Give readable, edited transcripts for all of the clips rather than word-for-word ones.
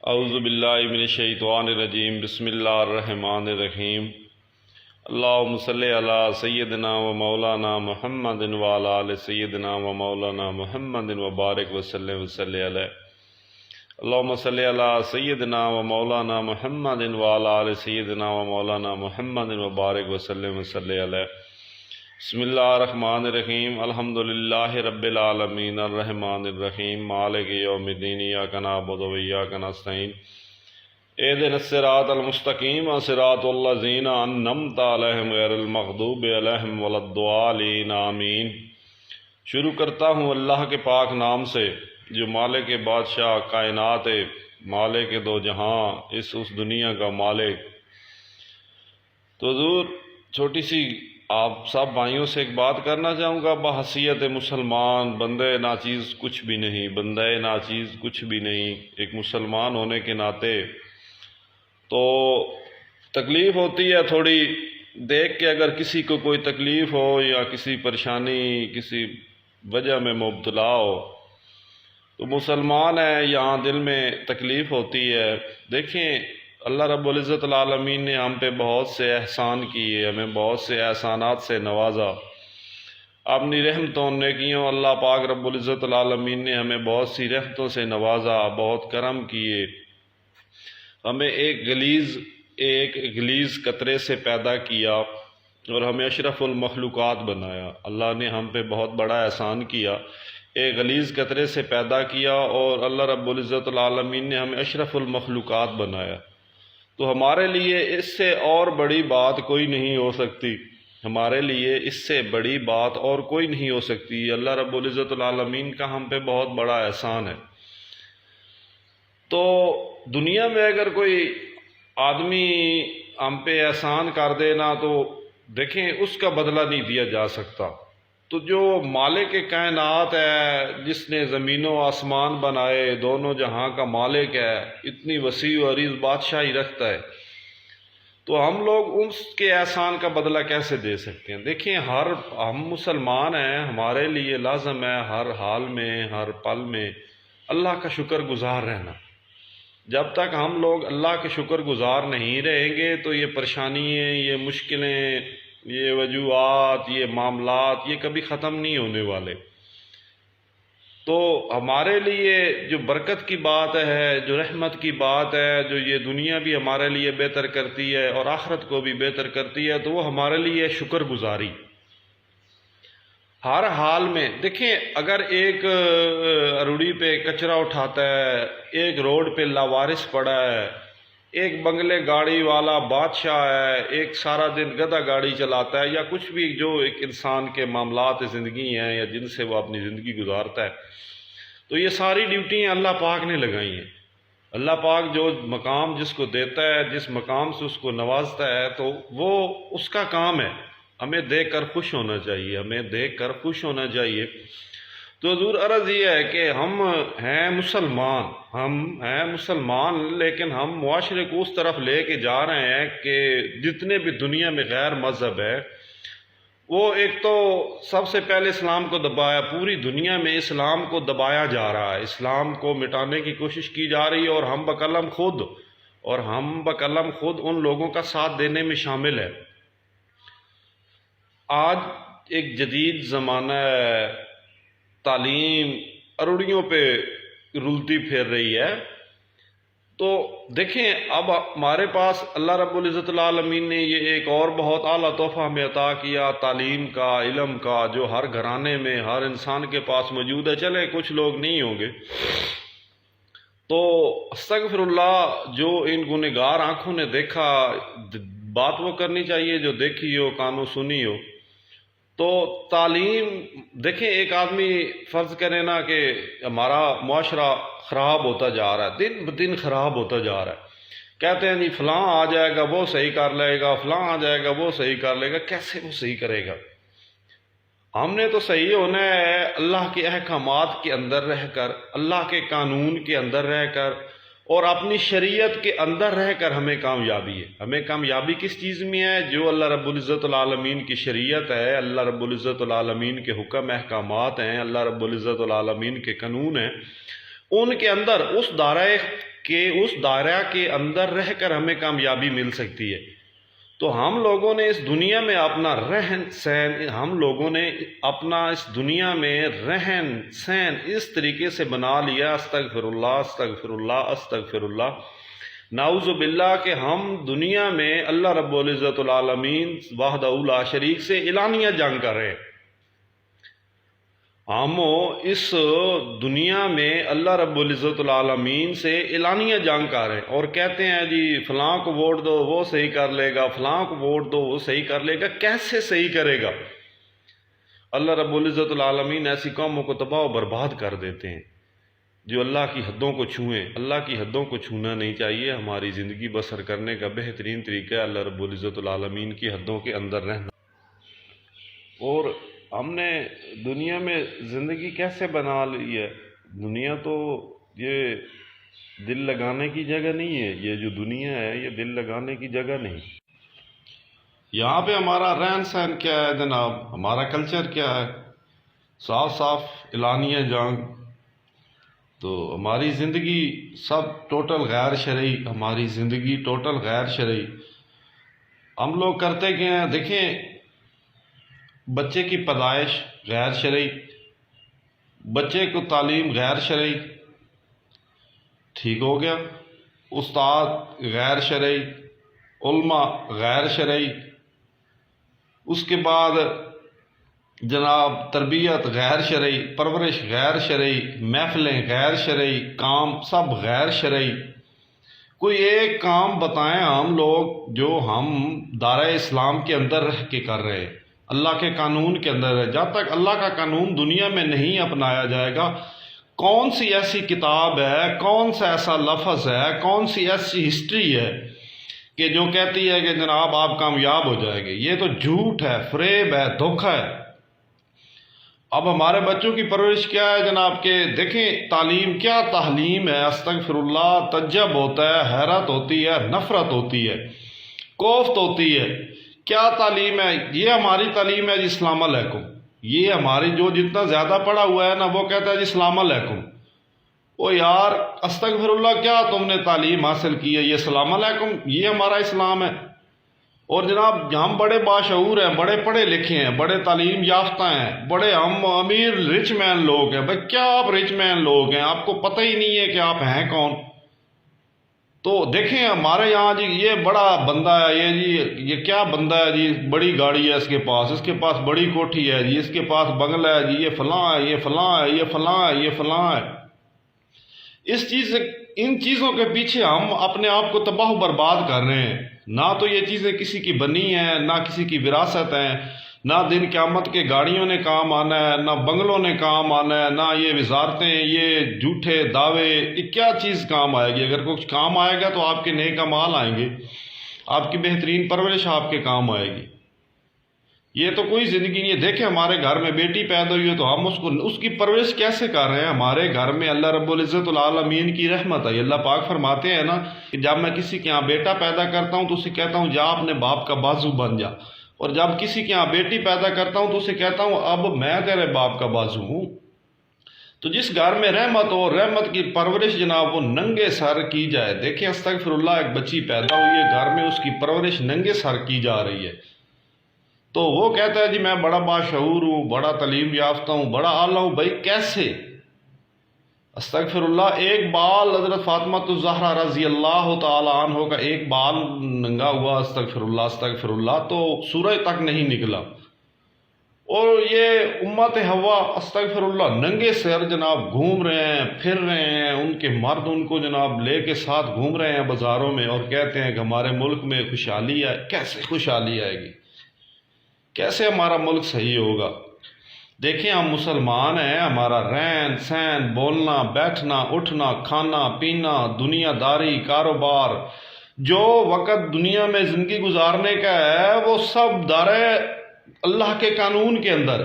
اعوذ باللہ من الشیطان الرجیم بسم اللہ الرحمن الرحیم اللہم صلی علی سیدنا و مولانا محمد وعلی آل سیدنا و مولانا محمد وبارک وسلم وصلی علیہ اللہم صلی علی سیدنا و مولانا محمد وعلی آل سیدنا و مولانا محمد وبارک وسلم وصلی علیہ بسم اللہ الرحمن الرحیم الحمدللہ رب العالمین الرحمن الرحیم مالک یوم الدین ایاک نعبد و ایاک نستعین اہدنا الصراط المستقیم صراط الذین انعمت علیہم غیر المغضوب علیہم ولا الضالین آمین۔ شروع کرتا ہوں اللہ کے پاک نام سے جو مالک بادشاہ کائنات، مالک دو جہاں، اس دنیا کا مالک۔ تو حضور چھوٹی سی آپ سب بھائیوں سے ایک بات کرنا چاہوں گا، بحیثیت مسلمان بندے ناچیز کچھ بھی نہیں، بندے ناچیز کچھ بھی نہیں، ایک مسلمان ہونے کے ناطے تو تکلیف ہوتی ہے تھوڑی دیکھ کے، اگر کسی کو کوئی تکلیف ہو یا کسی پریشانی کسی وجہ میں مبتلا ہو تو مسلمان ہے، یہاں دل میں تکلیف ہوتی ہے۔ دیکھیں اللہ رب العزت العالمین نے ہم پہ بہت سے احسان کیے، ہمیں بہت سے احسانات سے نوازا، اپنی رحمتوں نیکیوں اللہ پاک رب العزت العالمین نے ہمیں بہت سی رحمتوں سے نوازا، بہت کرم کیے، ہمیں ایک غلیظ قطرے سے پیدا کیا اور ہمیں اشرف المخلوقات بنایا۔ اللہ نے ہم پہ بہت بڑا احسان کیا، ایک غلیظ قطرے سے پیدا کیا اور اللہ رب العزت العالمین نے ہمیں اشرف المخلوقات بنایا۔ تو ہمارے لیے اس سے اور بڑی بات کوئی نہیں ہو سکتی، ہمارے لیے اس سے بڑی بات اور کوئی نہیں ہو سکتی۔ اللہ رب العزت العالمین کا ہم پہ بہت بڑا احسان ہے۔ تو دنیا میں اگر کوئی آدمی ہم پہ احسان کر دے نا تو دیکھیں اس کا بدلہ نہیں دیا جا سکتا۔ تو جو مالک کائنات ہے، جس نے زمین و آسمان بنائے، دونوں جہاں کا مالک ہے، اتنی وسیع و عریض بادشاہی رکھتا ہے، تو ہم لوگ اس کے احسان کا بدلہ کیسے دے سکتے ہیں؟ دیکھیں ہم مسلمان ہیں، ہمارے لیے لازم ہے ہر حال میں ہر پل میں اللہ کا شکر گزار رہنا۔ جب تک ہم لوگ اللہ کے شکر گزار نہیں رہیں گے تو یہ پریشانیاں، یہ مشکلیں، یہ وجوہات، یہ معاملات یہ کبھی ختم نہیں ہونے والے۔ تو ہمارے لیے جو برکت کی بات ہے، جو رحمت کی بات ہے، جو یہ دنیا بھی ہمارے لیے بہتر کرتی ہے اور آخرت کو بھی بہتر کرتی ہے، تو وہ ہمارے لیے شکر گزاری ہر حال میں۔ دیکھیں اگر ایک روڑی پہ کچرا اٹھاتا ہے، ایک روڈ پہ لاوارث پڑا ہے، ایک بنگلے گاڑی والا بادشاہ ہے، ایک سارا دن گدھا گاڑی چلاتا ہے، یا کچھ بھی جو ایک انسان کے معاملات زندگی ہیں یا جن سے وہ اپنی زندگی گزارتا ہے، تو یہ ساری ڈیوٹیاں اللہ پاک نے لگائی ہیں۔ اللہ پاک جو مقام جس کو دیتا ہے، جس مقام سے اس کو نوازتا ہے، تو وہ اس کا کام ہے، ہمیں دیکھ کر خوش ہونا چاہیے، ہمیں دیکھ کر خوش ہونا چاہیے۔ تو حضور عرض یہ ہے کہ ہم ہیں مسلمان، لیکن ہم معاشرے کو اس طرف لے کے جا رہے ہیں کہ جتنے بھی دنیا میں غیر مذہب ہے، وہ ایک تو سب سے پہلے اسلام کو دبایا، پوری دنیا میں اسلام کو دبایا جا رہا ہے، اسلام کو مٹانے کی کوشش کی جا رہی ہے، اور ہم بقلم خود ان لوگوں کا ساتھ دینے میں شامل ہے۔ آج ایک جدید زمانہ ہے، تعلیم اروڑیوں پہ رلتی پھر رہی ہے۔ تو دیکھیں اب ہمارے پاس اللہ رب العزت العالمین نے یہ ایک اور بہت اعلیٰ تحفہ ہمیں عطا کیا، تعلیم کا، علم کا، جو ہر گھرانے میں ہر انسان کے پاس موجود ہے۔ چلے کچھ لوگ نہیں ہوں گے تو استغفر اللہ، جو ان گنہگار آنکھوں نے دیکھا، بات وہ کرنی چاہیے جو دیکھی ہو، کانوں سنی ہو۔ تو تعلیم دیکھیں، ایک آدمی فرض کرے نا کہ ہمارا معاشرہ خراب ہوتا جا رہا ہے، دن بدن خراب ہوتا جا رہا ہے، کہتے ہیں جی فلاں آ جائے گا وہ صحیح کر لے گا، فلاں آ جائے گا وہ صحیح کر لے گا۔ کیسے وہ صحیح کرے گا؟ ہم نے تو صحیح ہونا ہے اللہ کے احکامات کے اندر رہ کر، اللہ کے قانون کے اندر رہ کر، اور اپنی شریعت کے اندر رہ کر ہمیں کامیابی ہے۔ ہمیں کامیابی کس چیز میں ہے؟ جو اللہ رب العزت العالمین کی شریعت ہے، اللہ رب العزت العالمین کے حکم احکامات ہیں، اللہ رب العزت العالمین کے قانون ہیں، ان کے اندر اس دائرہ کہ اس دائرہ کے اندر رہ کر ہمیں کامیابی مل سکتی ہے۔ تو ہم لوگوں نے اس دنیا میں اپنا رہن سہن اس دنیا میں رہن سہن اس طریقے سے بنا لیا، استغفر اللہ استغفر اللہ استغفر اللہ، نعوذ باللہ، کہ ہم دنیا میں اللہ رب العزت العالمین وحدہ لا شریک سے اعلانیہ جنگ کر رہے ہیں۔ ہم اس دنیا میں اللہ رب العزت العالمین سے اعلانیہ جنگ کر رہے ہیں اور کہتے ہیں جی فلاں کو ووٹ دو وہ صحیح کر لے گا، فلاں کو ووٹ دو وہ صحیح کر لے گا۔ کیسے صحیح کرے گا؟ اللہ رب العزت العالمین ایسی قوموں کو تباہ و برباد کر دیتے ہیں جو اللہ کی حدوں کو چھوئیں۔ اللہ کی حدوں کو چھونا نہیں چاہیے۔ ہماری زندگی بسر کرنے کا بہترین طریقہ ہے اللہ رب العزت العالمین کی حدوں کے اندر رہنا۔ اور ہم نے دنیا میں زندگی کیسے بنا لی ہے؟ دنیا تو یہ دل لگانے کی جگہ نہیں ہے، یہ جو دنیا ہے یہ دل لگانے کی جگہ نہیں۔ یہاں پہ ہمارا رہن سہن کیا ہے جناب، ہمارا کلچر کیا ہے؟ صاف صاف اعلانیہ جنگ۔ تو ہماری زندگی سب ٹوٹل غیر شرعی، ہماری زندگی ٹوٹل غیر شرعی۔ ہم لوگ کرتے کیا ہیں؟ دیکھیں، بچے کی پیدائش غیر شرعی، بچے کو تعلیم غیر شرعی، ٹھیک ہو گیا، استاد غیر شرعی، علماء غیر شرعی، اس کے بعد جناب تربیت غیر شرعی، پرورش غیر شرعی، محفلیں غیر شرعی، کام سب غیر شرعی۔ کوئی ایک کام بتائیں ہم لوگ جو ہم دائرہ اسلام کے اندر رہ کے کر رہے ہیں، اللہ کے قانون کے اندر ہے۔ جب تک اللہ کا قانون دنیا میں نہیں اپنایا جائے گا، کون سی ایسی کتاب ہے، کون سا ایسا لفظ ہے، کون سی ایسی ہسٹری ہے کہ جو کہتی ہے کہ جناب آپ کامیاب ہو جائیں گے؟ یہ تو جھوٹ ہے، فریب ہے، دھوکہ ہے۔ اب ہمارے بچوں کی پرورش کیا ہے جناب کہ دیکھیں تعلیم کیا تعلیم ہے، استغفر اللہ، تعجب ہوتا ہے، حیرت ہوتی ہے، نفرت ہوتی ہے، کوفت ہوتی ہے۔ کیا تعلیم ہے؟ یہ ہماری تعلیم ہے جی السلام علیکم۔ یہ ہماری جو جتنا زیادہ پڑھا ہوا ہے نا وہ کہتا ہے جی السلام علیکم۔ او یار استغفر اللہ، کیا تم نے تعلیم حاصل کی ہے؟ یہ السلام علیکم، یہ ہمارا اسلام ہے؟ اور جناب ہم بڑے باشعور ہیں، بڑے پڑھے لکھے ہیں، بڑے تعلیم یافتہ ہیں، بڑے ہم امیر رچ مین لوگ ہیں۔ بھائی کیا آپ رچ مین لوگ ہیں؟ آپ کو پتہ ہی نہیں ہے کہ آپ ہیں کون۔ تو دیکھیں ہمارے یہاں جی یہ بڑا بندہ ہے، یہ کیا بندہ ہے جی، بڑی گاڑی ہے اس کے پاس بڑی کوٹھی ہے جی، اس کے پاس بنگلہ ہے جی، یہ فلاں ہے، یہ فلاں ہے، یہ فلاں ہے، یہ فلاں ہے۔ ان چیزوں کے پیچھے ہم اپنے آپ کو تباہ و برباد کر رہے ہیں۔ نہ تو یہ چیزیں کسی کی بنی ہیں، نہ کسی کی وراثت ہیں، نہ دن قیامت کے گاڑیوں نے کام آنا ہے، نہ بنگلوں نے کام آنا ہے، نہ یہ وزارتیں، یہ جھوٹے دعوے، یہ کیا چیز کام آئے گی؟ اگر کچھ کام آئے گا تو آپ کے نیک اعمال آئیں گے، آپ کی بہترین پرورش آپ کے کام آئے گی۔ یہ تو کوئی زندگی نہیں ہے۔ دیکھیں ہمارے گھر میں بیٹی پیدا ہوئی ہے تو ہم اس کی پرورش کیسے کر رہے ہیں؟ ہمارے گھر میں اللہ رب العزت العالمین کی رحمت ہے۔ اللہ پاک فرماتے ہیں نا کہ جب میں کسی کے یہاں بیٹا پیدا کرتا ہوں تو اسے کہتا ہوں جا اپنے باپ کا بازو بن جا، اور جب کسی کے یہاں بیٹی پیدا کرتا ہوں تو اسے کہتا ہوں اب میں تیرے باپ کا بازو ہوں۔ تو جس گھر میں رحمت ہو، رحمت کی پرورش جناب وہ ننگے سر کی جائے۔ دیکھیں استغفر اللہ، ایک بچی پیدا ہوئی ہے گھر میں، اس کی پرورش ننگے سر کی جا رہی ہے، تو وہ کہتا ہے جی میں بڑا باشعور ہوں، بڑا تعلیم یافتہ ہوں، بڑا اعلیٰ ہوں۔ بھائی کیسے؟ استغفر اللہ، ایک بال حضرت فاطمہ الزہرا رضی اللہ تعالی عنہ کا ایک بال ننگا ہوا، استغفر اللہ استغفر اللہ، تو سورج تک نہیں نکلا۔ اور یہ امت حوا استغفر اللہ ننگے سر جناب گھوم رہے ہیں، پھر رہے ہیں، ان کے مرد ان کو جناب لے کے ساتھ گھوم رہے ہیں بازاروں میں اور کہتے ہیں کہ ہمارے ملک میں خوشحالی ہے۔ کیسے خوشحالی آئے گی؟ کیسے ہمارا ملک صحیح ہوگا؟ دیکھیں ہم مسلمان ہیں، ہمارا رہن سہن، بولنا بیٹھنا اٹھنا کھانا پینا، دنیا داری، کاروبار، جو وقت دنیا میں زندگی گزارنے کا ہے وہ سب دائرہ اللہ کے قانون کے اندر،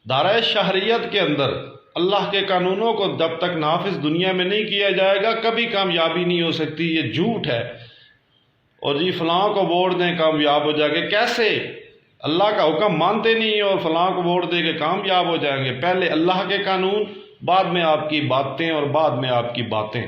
دائرہ شہریت کے اندر۔ اللہ کے قانونوں کو جب تک نافذ دنیا میں نہیں کیا جائے گا کبھی کامیابی نہیں ہو سکتی۔ یہ جھوٹ ہے۔ اور جی فلاں کو ووٹ دیں کامیاب ہو جائے گے، کیسے؟ اللہ کا حکم مانتے نہیں اور فلاں کو ووٹ دے کے کامیاب ہو جائیں گے۔ پہلے اللہ کے قانون، بعد میں آپ کی باتیں اور بعد میں آپ کی باتیں۔